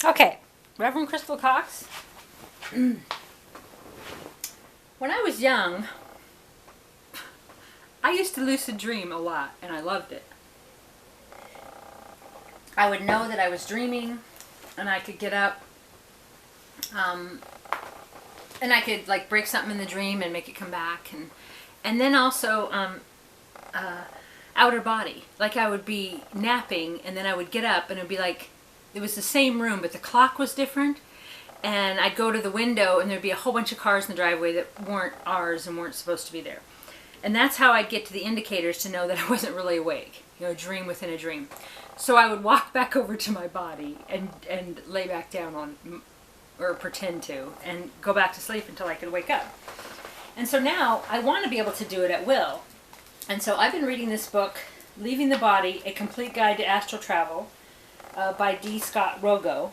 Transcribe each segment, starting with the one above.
Okay, Reverend Crystal Cox. When I was young, I used to lucid dream a lot, and I loved it. I would know that I was dreaming, and I could get up, and I could like break something in the dream and make it come back, and then also outer body. Like I would be napping, and then I would get up, and it would be like it was the same room, but the clock was different. And I'd go to the window, and there'd be a whole bunch of cars in the driveway that weren't ours and weren't supposed to be there. And that's how I'd get to the indicators to know that I wasn't really awake. You know, a dream within a dream. So I would walk back over to my body and lay back down on, or pretend to, and go back to sleep until I could wake up. And so now I want to be able to do it at will. And so I've been reading this book, Leaving the Body, A Complete Guide to Astral Travel, by D. Scott Rogo.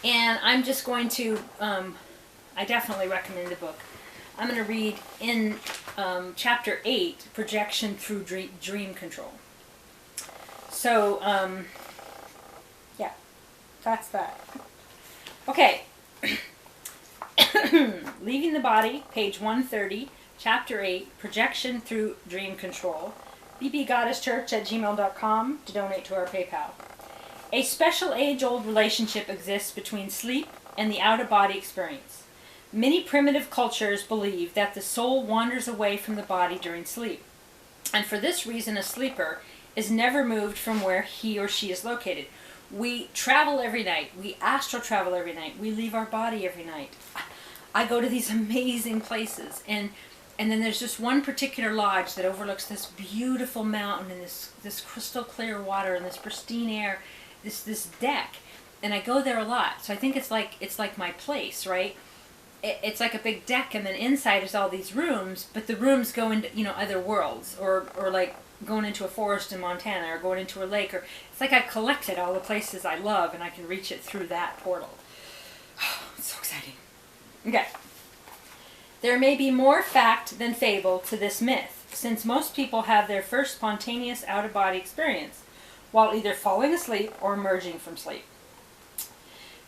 And I'm just going to, I definitely recommend the book. I'm going to read in Chapter 8, Projection Through Dream Control. So, yeah, that's that. Okay. Leaving the Body, page 130, Chapter 8, Projection Through Dream Control. bbgoddesschurch@gmail.com to donate to our PayPal. A special age-old relationship exists between sleep and the out-of-body experience. Many primitive cultures believe that the soul wanders away from the body during sleep. And for this reason, a sleeper is never moved from where he or she is located. We travel every night. We astral travel every night. We leave our body every night. I go to these amazing places, and then there's just one particular lodge that overlooks this beautiful mountain and this crystal clear water and this pristine air, this deck, and I go there a lot. So I think it's like my place, right? It's like a big deck, and then inside is all these rooms, but the rooms go into, you know, other worlds, or like going into a forest in Montana, or going into a lake, or it's like I've collected all the places I love, and I can reach it through that portal. It's so exciting. Okay. There may be more fact than fable to this myth, since most people have their first spontaneous out-of-body experience while either falling asleep or emerging from sleep.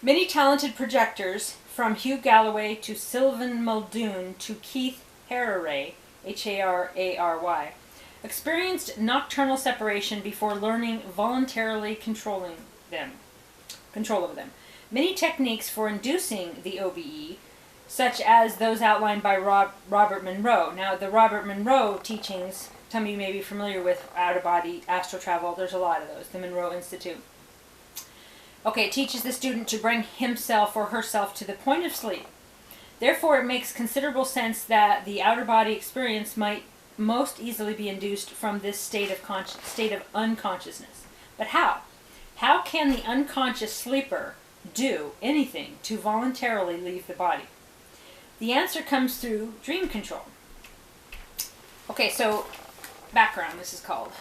Many talented projectors, from Hugh Galloway to Sylvan Muldoon to Keith Haray, H-A-R-A-R-Y, experienced nocturnal separation before learning voluntarily control over them. Many techniques for inducing the OBE, such as those outlined by Robert Monroe. Now, the Robert Monroe teachings, some of you may be familiar with out-of-body astral travel. There's a lot of those, the Monroe Institute. Okay, it teaches the student to bring himself or herself to the point of sleep. Therefore, it makes considerable sense that the outer-body experience might most easily be induced from this state of unconsciousness. But how? How can the unconscious sleeper do anything to voluntarily leave the body? The answer comes through dream control. Okay, so background, this is called.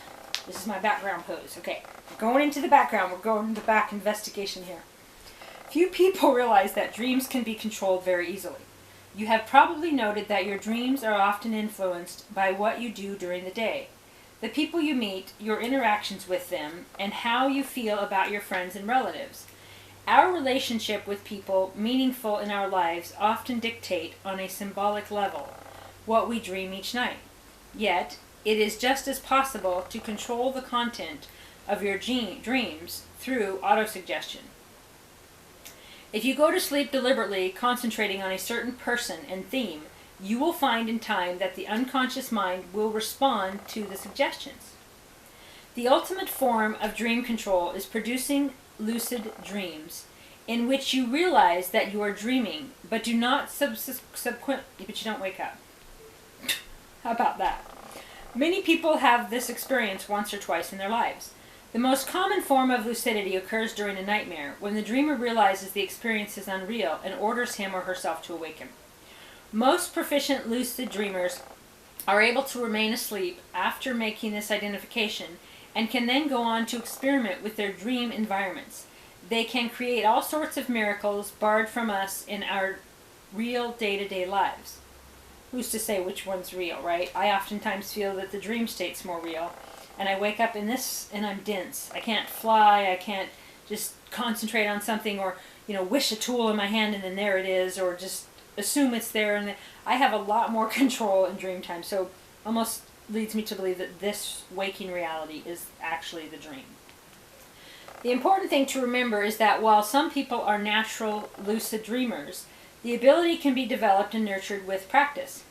This is my background pose. Okay, we're going into the background. We're going into the back investigation here. Few people realize that dreams can be controlled very easily. You have probably noted that your dreams are often influenced by what you do during the day, the people you meet, your interactions with them, and how you feel about your friends and relatives. Our relationship with people meaningful in our lives often dictate, on a symbolic level, what we dream each night. Yet, it is just as possible to control the content of your dreams through autosuggestion. If you go to sleep deliberately, concentrating on a certain person and theme, you will find in time that the unconscious mind will respond to the suggestions. The ultimate form of dream control is producing lucid dreams, in which you realize that you are dreaming, but do not but you don't wake up. How about that? Many people have this experience once or twice in their lives. The most common form of lucidity occurs during a nightmare, when the dreamer realizes the experience is unreal and orders him or herself to awaken. Most proficient lucid dreamers are able to remain asleep after making this identification, and can then go on to experiment with their dream environments. They can create all sorts of miracles barred from us in our real day-to-day lives. Who's to say which one's real, right? I oftentimes feel that the dream state's more real, and I wake up in this and I'm dense. I can't fly, I can't just concentrate on something, or wish a tool in my hand and then there it is, or just assume it's there. And I have a lot more control in dream time, so almost leads me to believe that this waking reality is actually the dream. The important thing to remember is that while some people are natural lucid dreamers, the ability can be developed and nurtured with practice.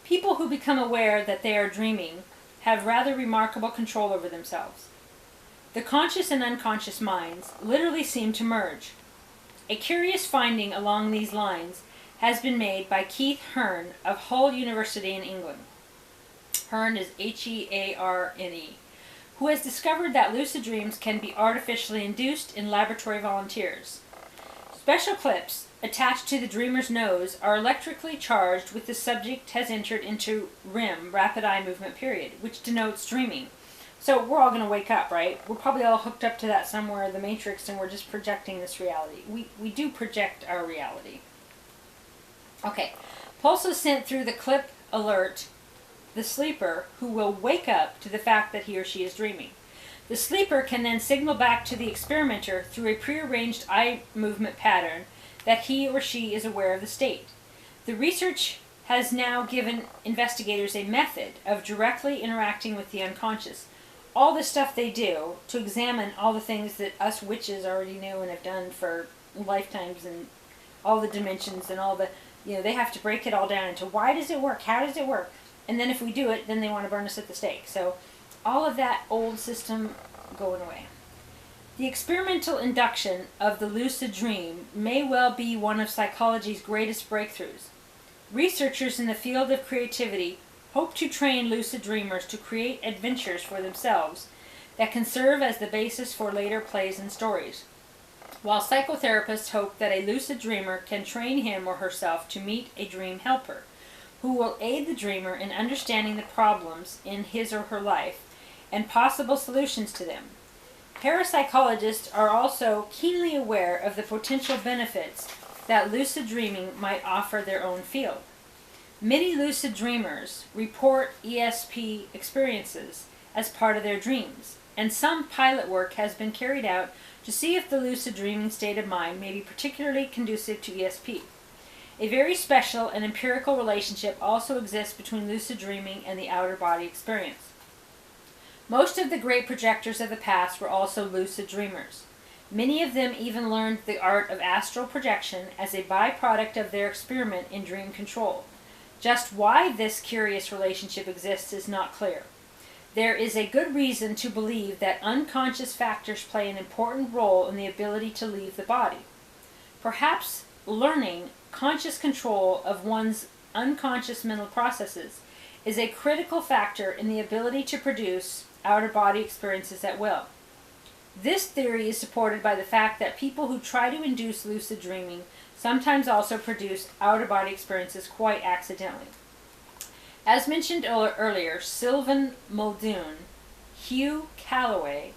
People who become aware that they are dreaming have rather remarkable control over themselves. The conscious and unconscious minds literally seem to merge. A curious finding along these lines has been made by Keith Hearne of Hull University in England. Hearne is Hearne, who has discovered that lucid dreams can be artificially induced in laboratory volunteers. Special clips attached to the dreamer's nose are electrically charged with the subject has entered into REM, rapid eye movement period, which denotes dreaming. So we're all going to wake up, right? We're probably all hooked up to that somewhere in the matrix, and we're just projecting this reality. We do project our reality. Okay, pulses sent through the clip alert the sleeper, who will wake up to the fact that he or she is dreaming. The sleeper can then signal back to the experimenter through a prearranged eye movement pattern that he or she is aware of the state. The research has now given investigators a method of directly interacting with the unconscious. All the stuff they do to examine all the things that us witches already knew and have done for lifetimes, and all the dimensions and all the, they have to break it all down into why does it work, how does it work, and then if we do it, then they want to burn us at the stake. So all of that old system going away. The experimental induction of the lucid dream may well be one of psychology's greatest breakthroughs. Researchers in the field of creativity hope to train lucid dreamers to create adventures for themselves that can serve as the basis for later plays and stories, while psychotherapists hope that a lucid dreamer can train him or herself to meet a dream helper, who will aid the dreamer in understanding the problems in his or her life and possible solutions to them. Parapsychologists are also keenly aware of the potential benefits that lucid dreaming might offer their own field. Many lucid dreamers report ESP experiences as part of their dreams, and some pilot work has been carried out to see if the lucid dreaming state of mind may be particularly conducive to ESP. A very special and empirical relationship also exists between lucid dreaming and the outer body experience. Most of the great projectors of the past were also lucid dreamers. Many of them even learned the art of astral projection as a byproduct of their experiment in dream control. Just why this curious relationship exists is not clear. There is a good reason to believe that unconscious factors play an important role in the ability to leave the body. Perhaps learning conscious control of one's unconscious mental processes is a critical factor in the ability to produce outer body experiences at will. This theory is supported by the fact that people who try to induce lucid dreaming sometimes also produce outer body experiences quite accidentally. As mentioned earlier, Sylvan Muldoon, Hugh Calloway,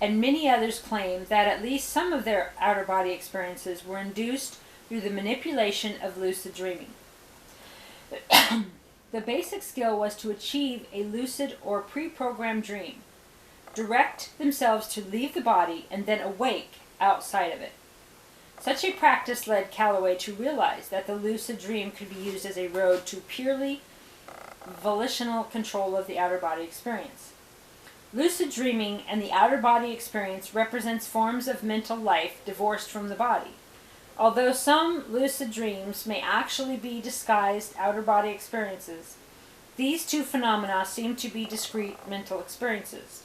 and many others claim that at least some of their outer body experiences were induced through the manipulation of lucid dreaming. The basic skill was to achieve a lucid or pre-programmed dream, direct themselves to leave the body, and then awake outside of it. Such a practice led Calloway to realize that the lucid dream could be used as a road to purely volitional control of the outer body experience. Lucid dreaming and the outer body experience represents forms of mental life divorced from the body. Although some lucid dreams may actually be disguised outer body experiences, these two phenomena seem to be discrete mental experiences.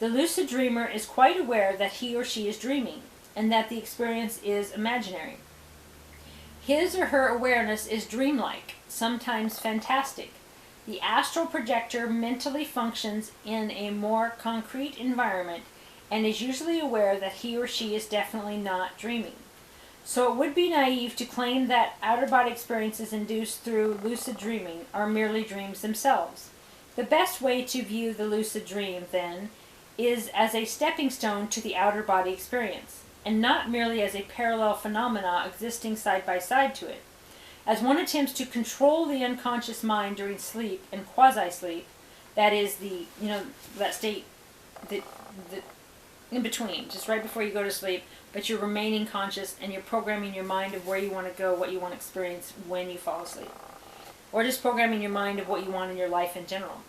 The lucid dreamer is quite aware that he or she is dreaming, and that the experience is imaginary. His or her awareness is dreamlike, sometimes fantastic. The astral projector mentally functions in a more concrete environment and is usually aware that he or she is definitely not dreaming. So it would be naive to claim that outer body experiences induced through lucid dreaming are merely dreams themselves. The best way to view the lucid dream, then, is as a stepping stone to the outer body experience, and not merely as a parallel phenomena existing side by side to it. As one attempts to control the unconscious mind during sleep and quasi-sleep, that is that state that in between, just right before you go to sleep, but you're remaining conscious and you're programming your mind of where you want to go, what you want to experience when you fall asleep. Or just programming your mind of what you want in your life in general.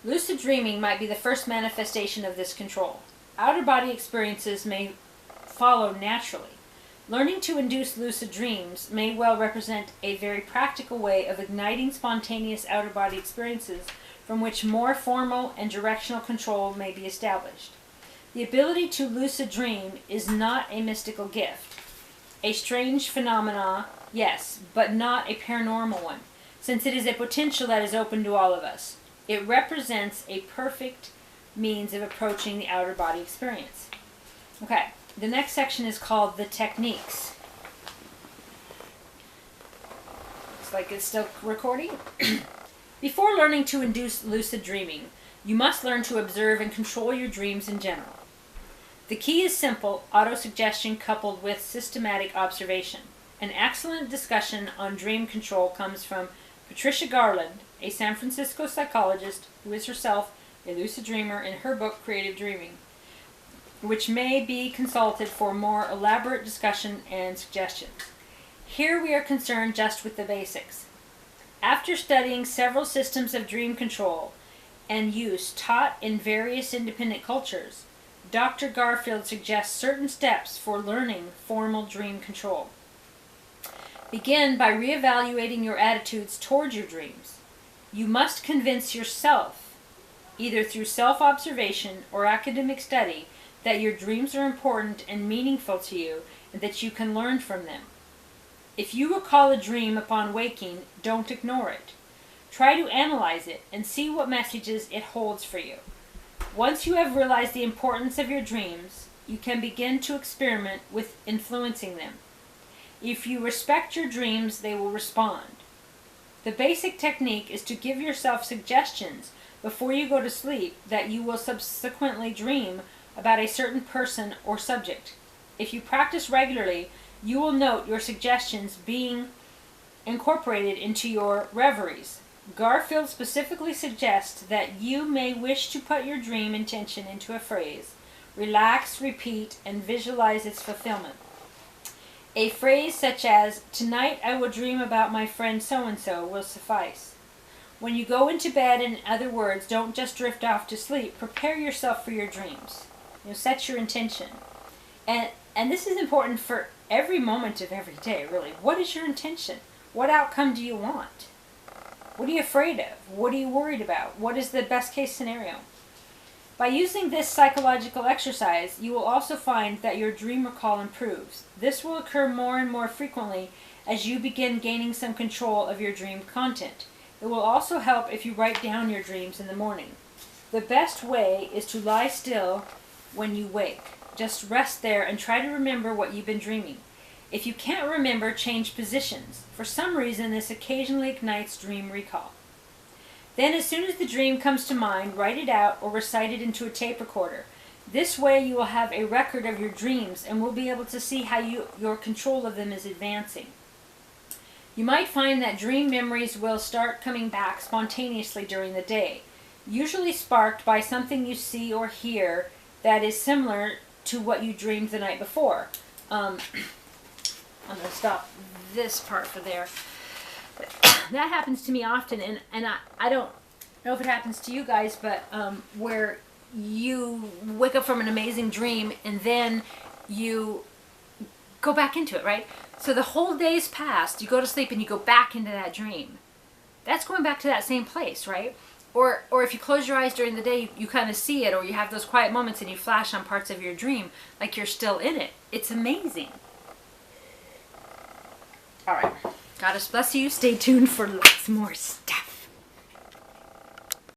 Lucid dreaming might be the first manifestation of this control. Outer body experiences may follow naturally. Learning to induce lucid dreams may well represent a very practical way of igniting spontaneous outer body experiences from which more formal and directional control may be established. The ability to lucid dream is not a mystical gift. A strange phenomena, yes, but not a paranormal one, since it is a potential that is open to all of us. It represents a perfect means of approaching the outer body experience. Okay, the next section is called the techniques. Looks like it's still recording. Before learning to induce lucid dreaming, you must learn to observe and control your dreams in general. The key is simple autosuggestion coupled with systematic observation. An excellent discussion on dream control comes from Patricia Garland, a San Francisco psychologist who is herself a lucid dreamer, in her book Creative Dreaming, which may be consulted for more elaborate discussion and suggestions. Here we are concerned just with the basics. After studying several systems of dream control and use taught in various independent cultures, Dr. Garfield suggests certain steps for learning formal dream control. Begin by reevaluating your attitudes toward your dreams. You must convince yourself, either through self-observation or academic study, that your dreams are important and meaningful to you and that you can learn from them. If you recall a dream upon waking, don't ignore it. Try to analyze it and see what messages it holds for you. Once you have realized the importance of your dreams, you can begin to experiment with influencing them. If you respect your dreams, they will respond. The basic technique is to give yourself suggestions before you go to sleep that you will subsequently dream about a certain person or subject. If you practice regularly, you will note your suggestions being incorporated into your reveries. Garfield specifically suggests that you may wish to put your dream intention into a phrase. Relax, repeat, and visualize its fulfillment. A phrase such as, "Tonight I will dream about my friend so-and-so," will suffice. When you go into bed, in other words, don't just drift off to sleep. Prepare yourself for your dreams. Set your intention. And this is important for every moment of every day, really. What is your intention? What outcome do you want? What are you afraid of? What are you worried about? What is the best case scenario? By using this psychological exercise, you will also find that your dream recall improves. This will occur more and more frequently as you begin gaining some control of your dream content. It will also help if you write down your dreams in the morning. The best way is to lie still when you wake. Just rest there and try to remember what you've been dreaming. If you can't remember, change positions. For some reason, this occasionally ignites dream recall. Then, as soon as the dream comes to mind, write it out or recite it into a tape recorder. This way you will have a record of your dreams and will be able to see how your control of them is advancing. You might find that dream memories will start coming back spontaneously during the day, usually sparked by something you see or hear that is similar to what you dreamed the night before. I'm going to stop this part for there. That happens to me often, and I don't know if it happens to you guys, but where you wake up from an amazing dream and then you go back into it, right? So the whole day's passed, you go to sleep and you go back into that dream. That's going back to that same place, right? Or if you close your eyes during the day, you kind of see it, or you have those quiet moments and you flash on parts of your dream like you're still in it. It's amazing. All right. Goddess bless you. Stay tuned for lots more stuff.